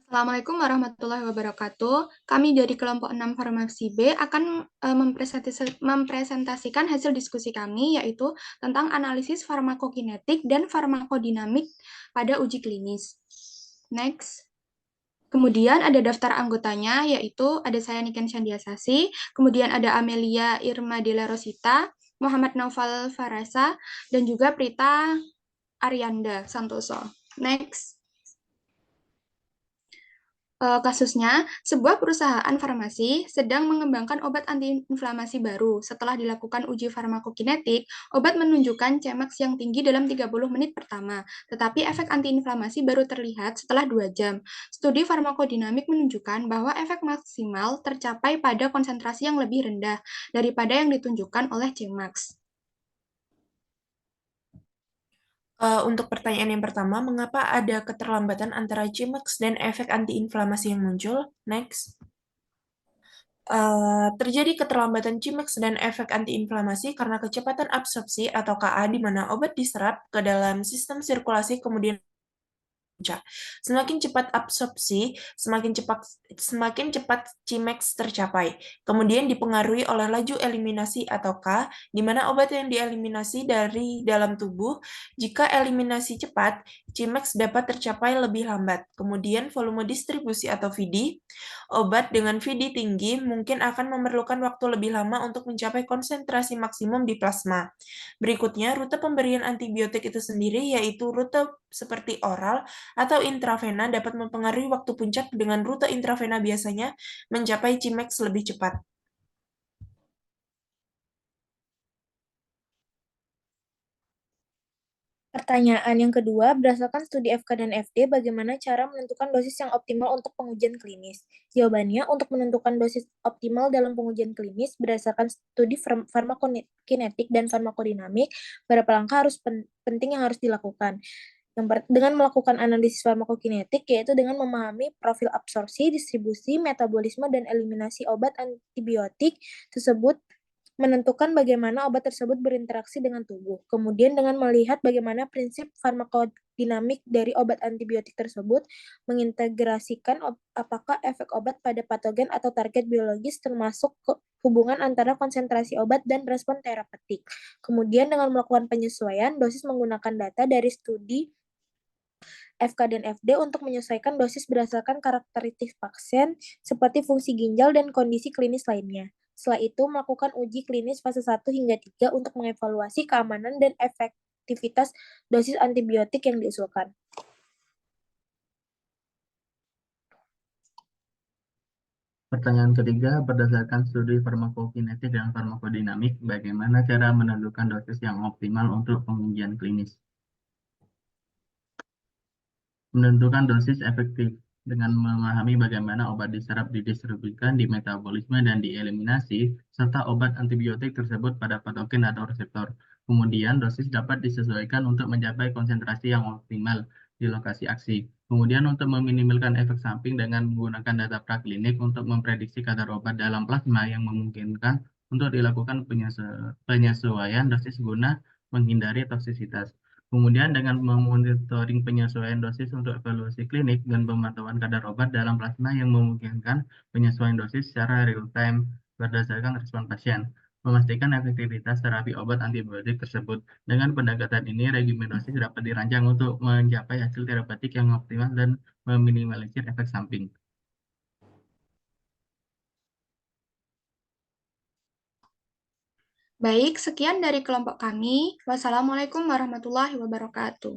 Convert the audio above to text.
Assalamualaikum warahmatullahi wabarakatuh. Kami dari kelompok 6 Farmasi B akan mempresentasikan hasil diskusi kami, yaitu tentang analisis farmakokinetik dan farmakodinamik pada uji klinis. Next. Kemudian ada daftar anggotanya, yaitu ada saya Niken Shandiasasi, kemudian ada Amelia Irma Della Rosita, Muhammad Naufal Farasa, dan juga Prita Arianda Santoso. Next. Kasusnya, sebuah perusahaan farmasi sedang mengembangkan obat antiinflamasi baru. Setelah dilakukan uji farmakokinetik, obat menunjukkan Cmax yang tinggi dalam 30 menit pertama, tetapi efek antiinflamasi baru terlihat setelah 2 jam. Studi farmakodinamik menunjukkan bahwa efek maksimal tercapai pada konsentrasi yang lebih rendah daripada yang ditunjukkan oleh Cmax. Untuk pertanyaan yang pertama, mengapa ada keterlambatan antara Cmax dan efek antiinflamasi yang muncul? Next. Terjadi keterlambatan Cmax dan efek antiinflamasi karena kecepatan absorpsi atau Ka di mana obat diserap ke dalam sistem sirkulasi kemudian puncak. Semakin cepat absorpsi, semakin cepat Cmax tercapai. Kemudian dipengaruhi oleh laju eliminasi atau K, di mana obat yang dieliminasi dari dalam tubuh. Jika eliminasi cepat, Cmax dapat tercapai lebih lambat. Kemudian volume distribusi atau VD. Obat dengan VD tinggi mungkin akan memerlukan waktu lebih lama untuk mencapai konsentrasi maksimum di plasma. Berikutnya, rute pemberian antibiotik itu sendiri yaitu rute seperti oral atau intravena dapat mempengaruhi waktu puncak dengan rute intravena biasanya mencapai Cmax lebih cepat. Pertanyaan yang kedua, berdasarkan studi FK dan FD, bagaimana cara menentukan dosis yang optimal untuk pengujian klinis? Jawabannya, untuk menentukan dosis optimal dalam pengujian klinis berdasarkan studi farmakokinetik dan farmakodinamik, beberapa langkah penting yang harus dilakukan. Dengan melakukan analisis farmakokinetik, yaitu dengan memahami profil absorpsi, distribusi, metabolisme, dan eliminasi obat antibiotik tersebut, menentukan bagaimana obat tersebut berinteraksi dengan tubuh. Kemudian dengan melihat bagaimana prinsip farmakodinamik dari obat antibiotik tersebut, mengintegrasikan apakah efek obat pada patogen atau target biologis termasuk hubungan antara konsentrasi obat dan respon terapeutik. Kemudian dengan melakukan penyesuaian dosis menggunakan data dari studi FK dan FD untuk menyesuaikan dosis berdasarkan karakteristik pasien seperti fungsi ginjal dan kondisi klinis lainnya. Setelah itu, melakukan uji klinis fase 1 hingga 3 untuk mengevaluasi keamanan dan efektivitas dosis antibiotik yang diusulkan. Pertanyaan ketiga, berdasarkan studi farmakokinetik dan farmakodinamik, bagaimana cara menentukan dosis yang optimal untuk pengujian klinis? Menentukan dosis efektif dengan memahami bagaimana obat diserap, didistribusikan, dimetabolisme, dan dieliminasi, serta obat antibiotik tersebut pada patogen atau reseptor. Kemudian, dosis dapat disesuaikan untuk mencapai konsentrasi yang optimal di lokasi aksi. Kemudian, untuk meminimalkan efek samping dengan menggunakan data praklinik untuk memprediksi kadar obat dalam plasma yang memungkinkan untuk dilakukan penyesuaian dosis guna menghindari toksisitas. Kemudian dengan memonitoring penyesuaian dosis untuk evaluasi klinik dan pemantauan kadar obat dalam plasma yang memungkinkan penyesuaian dosis secara real-time berdasarkan respon pasien, memastikan efektivitas terapi obat antibiotik tersebut. Dengan pendekatan ini, regimen dosis dapat dirancang untuk mencapai hasil terapeutik yang optimal dan meminimalisir efek samping. Baik, sekian dari kelompok kami. Wassalamualaikum warahmatullahi wabarakatuh.